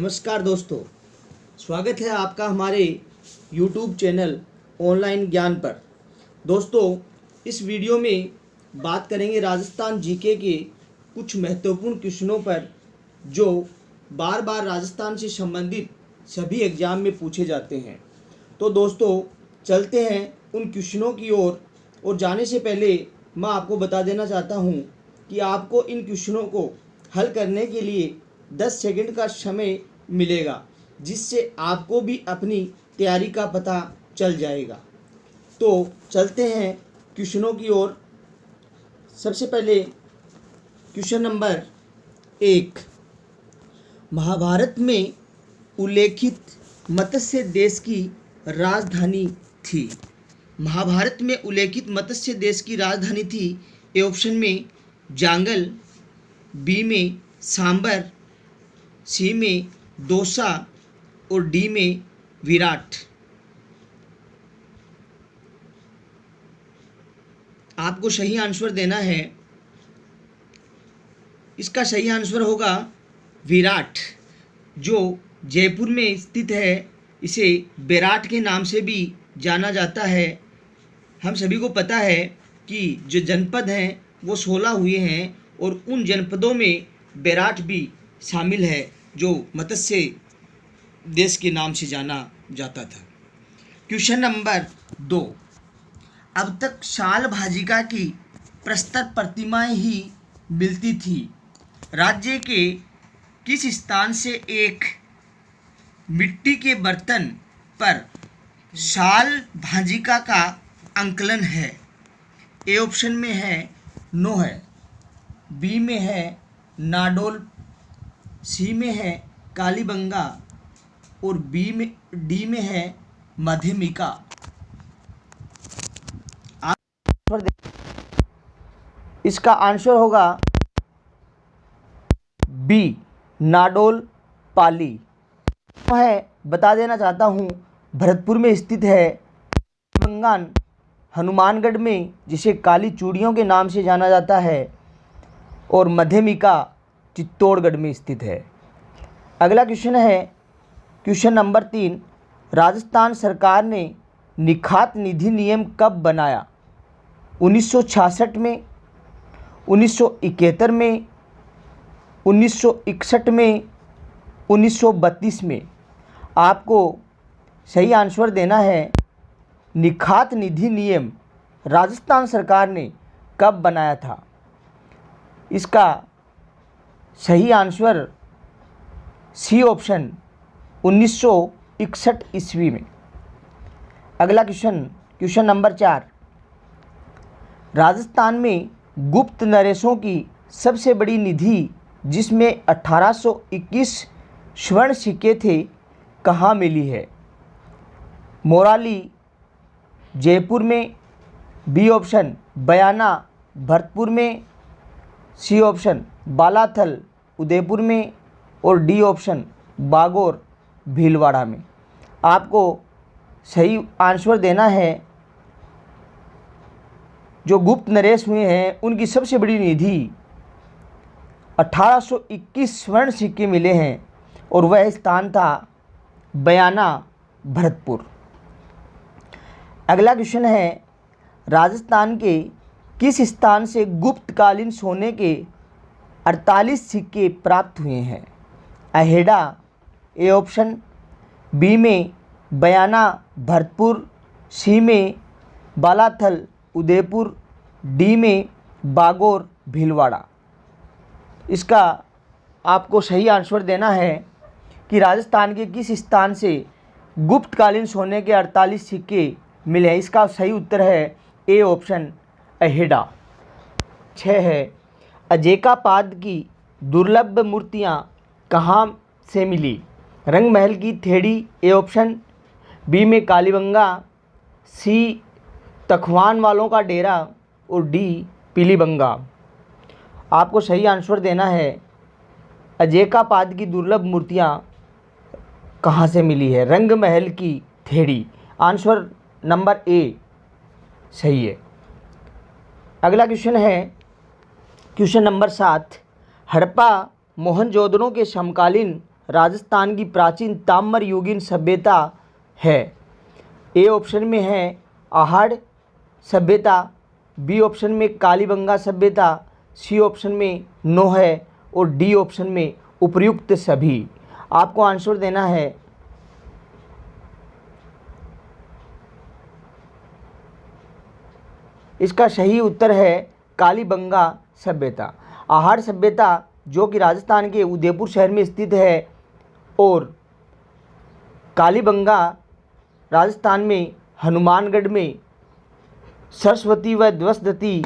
नमस्कार दोस्तों, स्वागत है आपका हमारे YouTube चैनल ऑनलाइन ज्ञान पर। दोस्तों, इस वीडियो में बात करेंगे राजस्थान जीके के कुछ महत्वपूर्ण क्वेश्चनों पर जो बार बार राजस्थान से संबंधित सभी एग्जाम में पूछे जाते हैं। तो दोस्तों, चलते हैं उन क्वेश्चनों की ओर। और जाने से पहले मैं आपको बता देना चाहता हूं कि आपको इन क्वेश्चनों को हल करने के लिए 10 सेकंड का समय मिलेगा, जिससे आपको भी अपनी तैयारी का पता चल जाएगा। तो चलते हैं क्वेश्चनों की ओर। सबसे पहले क्वेश्चन नंबर 1, महाभारत में उल्लेखित मत्स्य देश की राजधानी थी। महाभारत में उल्लेखित मत्स्य देश की राजधानी थी। ए ऑप्शन में जांगल, बी में सांबर, सी में दौसा और डी में विराट। आपको सही आंसर देना है। इसका सही आंसर होगा विराट, जो जयपुर में स्थित है। इसे बेराट के नाम से भी जाना जाता है। हम सभी को पता है कि जो जनपद हैं वो 16 हुए हैं और उन जनपदों में बेराट भी शामिल है, जो मत्स्य देश के नाम से जाना जाता था। क्वेश्चन नंबर 2, अब तक शाल भाजिका की प्रस्तर प्रतिमाएं ही मिलती थी। राज्य के किस स्थान से एक मिट्टी के बर्तन पर शाल भाजिका का अंकलन है? ए ऑप्शन में है नोह, बी में है नाडोल, सी में है कालीबंगा और डी में है मध्यमिका। इसका आंसर होगा बी, नाडोल पाली है। बता देना चाहता हूँ, भरतपुर में स्थित है। कालीबंगान हनुमानगढ़ में, जिसे काली चूड़ियों के नाम से जाना जाता है, और मध्यमिका चित्तौड़गढ़ में स्थित है। अगला क्वेश्चन है क्वेश्चन नंबर 3, राजस्थान सरकार ने निखात निधि नियम कब बनाया? 1966 में, 1971 में, 1961 में, 1932 में? आपको सही आंसर देना है। निखात निधि नियम राजस्थान सरकार ने कब बनाया था? इसका सही आंसर सी ऑप्शन 1961 ईस्वी में। अगला क्वेश्चन नंबर 4, राजस्थान में गुप्त नरेशों की सबसे बड़ी निधि, जिसमें 1821 स्वर्ण सिक्के थे, कहाँ मिली है? मोराली, जयपुर में, बी ऑप्शन बयाना भरतपुर में, सी ऑप्शन बालाथल उदयपुर में और डी ऑप्शन बागोर भीलवाड़ा में? आपको सही आंसर देना है। जो गुप्त नरेश हुए हैं उनकी सबसे बड़ी निधि 1821 स्वर्ण सिक्के मिले हैं और वह स्थान था बयाना भरतपुर। अगला क्वेश्चन है, राजस्थान के किस स्थान से गुप्तकालीन सोने के 48 सिक्के प्राप्त हुए हैं? अहेड़ा, ए ऑप्शन, बी में बयाना भरतपुर, सी में बालाथल उदयपुर, डी में बागोर भीलवाड़ा? इसका आपको सही आंसर देना है कि राजस्थान के किस स्थान से गुप्तकालीन सोने के 48 सिक्के मिले हैं। इसका सही उत्तर है ए ऑप्शन अहेड़ा। 6 है, अजेकापाद की दुर्लभ मूर्तियाँ कहाँ से मिली? रंग महल की थेड़ी, ए ऑप्शन, बी में कालीबंगा, सी तखवान वालों का डेरा और डी पीलीबंगा? आपको सही आंसर देना है। अजेकापाद की दुर्लभ मूर्तियाँ कहाँ से मिली है? रंग महल की थेड़ी। आंसर नंबर ए सही है। अगला क्वेश्चन है क्वेश्चन नंबर 7, हड़प्पा मोहनजोदड़ो के समकालीन राजस्थान की प्राचीन ताम्र युगीन सभ्यता है? ए ऑप्शन में है आहड़ सभ्यता, बी ऑप्शन में कालीबंगा सभ्यता, सी ऑप्शन में नोह और डी ऑप्शन में उपर्युक्त सभी। आपको आंसर देना है। इसका सही उत्तर है कालीबंगा सभ्यता। आहड़ सभ्यता जो कि राजस्थान के उदयपुर शहर में स्थित है और कालीबंगा राजस्थान में हनुमानगढ़ में सरस्वती व द्वसदती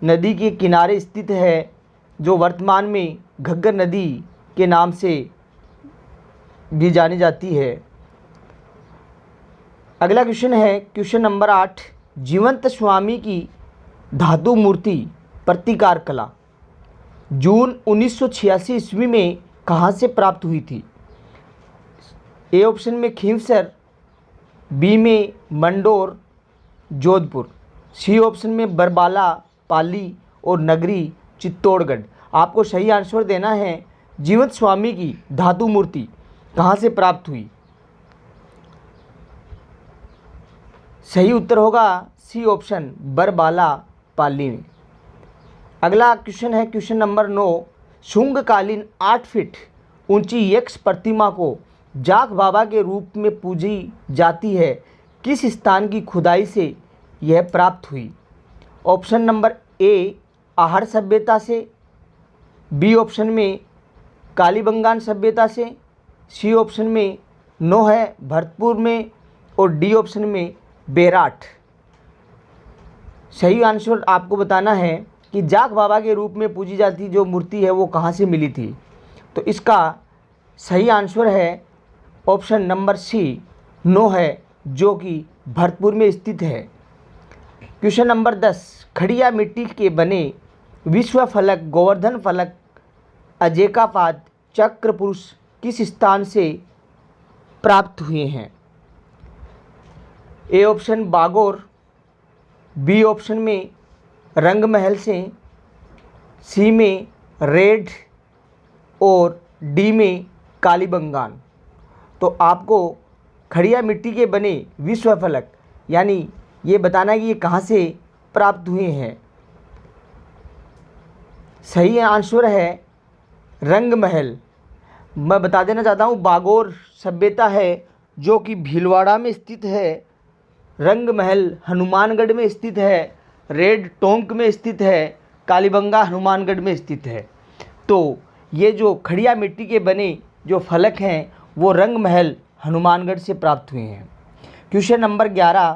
नदी के किनारे स्थित है, जो वर्तमान में घग्गर नदी के नाम से भी जानी जाती है। अगला क्वेश्चन है क्वेश्चन नंबर 8। जीवंत स्वामी की धातु मूर्ति प्रतिकार कला जून 1986 ईस्वी में कहाँ से प्राप्त हुई थी? ए ऑप्शन में खींवसर, बी में मंडोर जोधपुर, सी ऑप्शन में बरबाला पाली और नगरी चित्तौड़गढ़। आपको सही आंसर देना है। जीवंत स्वामी की धातु मूर्ति कहाँ से प्राप्त हुई? सही उत्तर होगा सी ऑप्शन बरबाला पाली में। अगला क्वेश्चन है क्वेश्चन नंबर 9। शुंगकालीन 8 फीट ऊंची यक्ष प्रतिमा को जाख बाबा के रूप में पूजी जाती है, किस स्थान की खुदाई से यह प्राप्त हुई? ऑप्शन नंबर ए आहड़ सभ्यता से, बी ऑप्शन में कालीबंगान सभ्यता से, सी ऑप्शन में नोह भरतपुर में और डी ऑप्शन में बेराट। सही आंसर आपको बताना है कि जाख बाबा के रूप में पूजी जाती जो मूर्ति है वो कहाँ से मिली थी। तो इसका सही आंसर है ऑप्शन नंबर सी नोह, जो कि भरतपुर में स्थित है। Question number 10। खड़िया मिट्टी के बने विश्व फलक, गोवर्धन फलक, अजेकापात, चक्र पुरुष किस स्थान से प्राप्त हुए हैं? A option Bagore, B option में रंग महल से, सी में रेड और डी में कालीबंगान। तो आपको खड़िया मिट्टी के बने विश्व फलक यानी ये बताना है कि ये कहाँ से प्राप्त हुए हैं। सही आंसर है रंग महल। मैं बता देना चाहता हूँ बागोर सभ्यता है जो कि भीलवाड़ा में स्थित है, रंग महल हनुमानगढ़ में स्थित है, रेड टोंक में स्थित है, कालीबंगा हनुमानगढ़ में स्थित है। तो ये जो खड़िया मिट्टी के बने जो फलक हैं वो रंग महल हनुमानगढ़ से प्राप्त हुए हैं। Question number 11।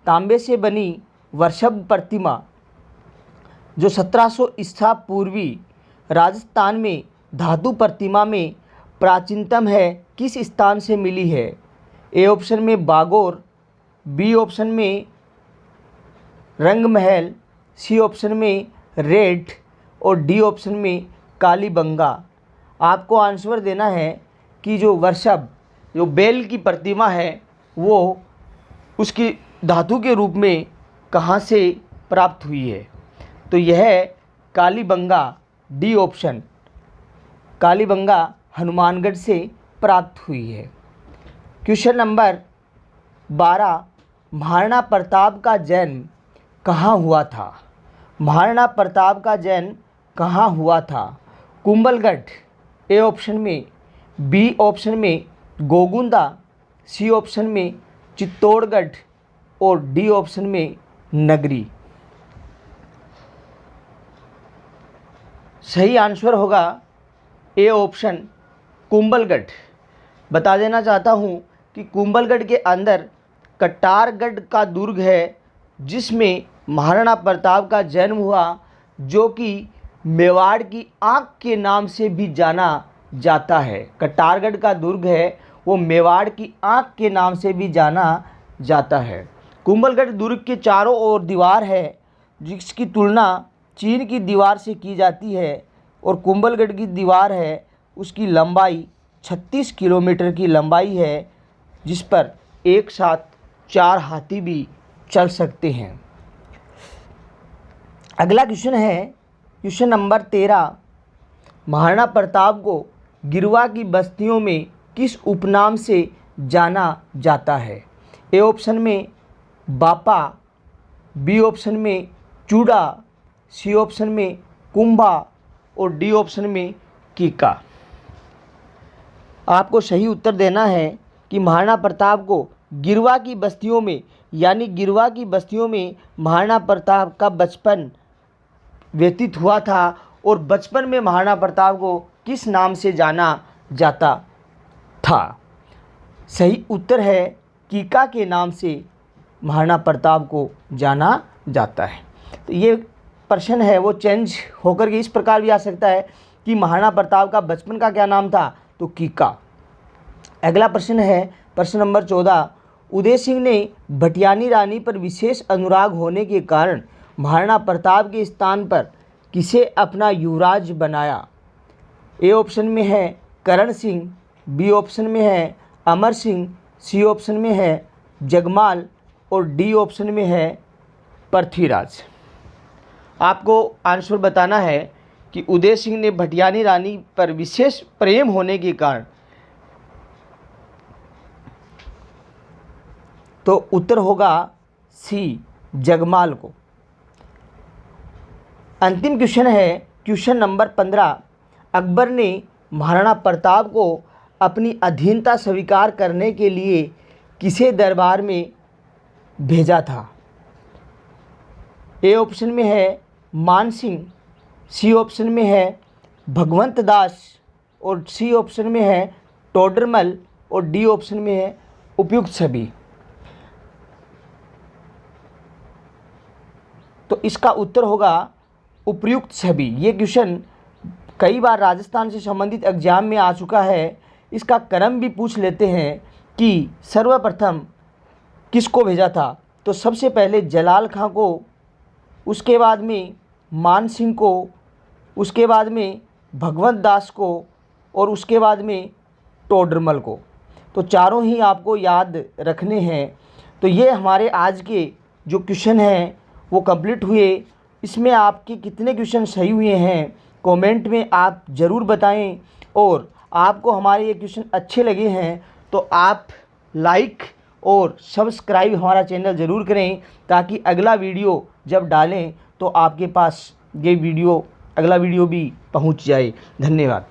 तांबे से बनी वर्षभ प्रतिमा जो 1700 ईसा पूर्वी राजस्थान में धातु प्रतिमा में प्राचीनतम है, किस स्थान से मिली है? ए ऑप्शन में बागोर, बी ऑप्शन में रंग महल, सी ऑप्शन में रेड और डी ऑप्शन में कालीबंगा। आपको आंसर देना है कि जो वर्षभ जो बैल की प्रतिमा है वो उसकी धातु के रूप में कहाँ से प्राप्त हुई है? तो यह कालीबंगा, डी ऑप्शन कालीबंगा हनुमानगढ़ से प्राप्त हुई है। Question number 12। महाराणा प्रताप का जन्म कहाँ हुआ था? महाराणा प्रताप का जन्म कहाँ हुआ था? कुंभलगढ़, ए ऑप्शन में, बी ऑप्शन में गोगुंदा, सी ऑप्शन में चित्तौड़गढ़ और डी ऑप्शन में नगरी। सही आंसर होगा ए ऑप्शन कुंभलगढ़। बता देना चाहता हूँ कि कुंभलगढ़ के अंदर कटारगढ़ का दुर्ग है जिसमें महाराणा प्रताप का जन्म हुआ, जो कि मेवाड़ की आँख के नाम से भी जाना जाता है। कटारगढ़ का दुर्ग है वो मेवाड़ की आँख के नाम से भी जाना जाता है। कुंभलगढ़ दुर्ग के चारों ओर दीवार है जिसकी तुलना चीन की दीवार से की जाती है और कुंभलगढ़ की दीवार है उसकी लंबाई 36 किलोमीटर की लंबाई है, जिस पर एक साथ 4 हाथी भी चल सकते हैं। अगला क्वेश्चन है क्वेश्चन नंबर 13। महाराणा प्रताप को गिरवा की बस्तियों में किस उपनाम से जाना जाता है? ए ऑप्शन में बापा, बी ऑप्शन में चूड़ा, सी ऑप्शन में कुंभा और डी ऑप्शन में कीका। आपको सही उत्तर देना है कि महाराणा प्रताप को गिरवा की बस्तियों में, यानी गिरवा की बस्तियों में महाराणा प्रताप का बचपन व्यतीत हुआ था और बचपन में महाराणा प्रताप को किस नाम से जाना जाता था? सही उत्तर है कीका के नाम से महाराणा प्रताप को जाना जाता है। तो ये प्रश्न है वो चेंज होकर के इस प्रकार भी आ सकता है कि महाराणा प्रताप का बचपन का क्या नाम था? तो कीका। अगला प्रश्न है प्रश्न नंबर 14। उदय सिंह ने भटियानी रानी पर विशेष अनुराग होने के कारण महाराणा प्रताप के स्थान पर किसे अपना युवराज बनाया? ए ऑप्शन में है करण सिंह, बी ऑप्शन में है अमर सिंह, सी ऑप्शन में है जगमाल और डी ऑप्शन में है पृथ्वीराज। आपको आंसर बताना है कि उदय सिंह ने भटियानी रानी पर विशेष प्रेम होने के कारण, तो उत्तर होगा सी जगमाल को। अंतिम क्वेश्चन है क्वेश्चन नंबर 15। अकबर ने महाराणा प्रताप को अपनी अधीनता स्वीकार करने के लिए किसे दरबार में भेजा था? ए ऑप्शन में है मान सिंह, सी ऑप्शन में है भगवंत दास और सी ऑप्शन में है टोडरमल और डी ऑप्शन में है उपयुक्त सभी। तो इसका उत्तर होगा उपयुक्त सभी। ये क्वेश्चन कई बार राजस्थान से संबंधित एग्जाम में आ चुका है। इसका क्रम भी पूछ लेते हैं कि सर्वप्रथम किसको भेजा था? तो सबसे पहले जलाल खां को, उसके बाद में मान सिंह को, उसके बाद में भगवंत दास को और उसके बाद में टोडरमल को। तो चारों ही आपको याद रखने हैं। तो ये हमारे आज के जो क्वेश्चन हैं वो कंप्लीट हुए। इसमें आपके कितने क्वेश्चन सही हुए हैं कमेंट में आप ज़रूर बताएं, और आपको हमारे ये क्वेश्चन अच्छे लगे हैं तो आप लाइक और सब्सक्राइब हमारा चैनल ज़रूर करें, ताकि अगला वीडियो जब डालें तो आपके पास ये वीडियो, अगला वीडियो भी पहुंच जाए। धन्यवाद।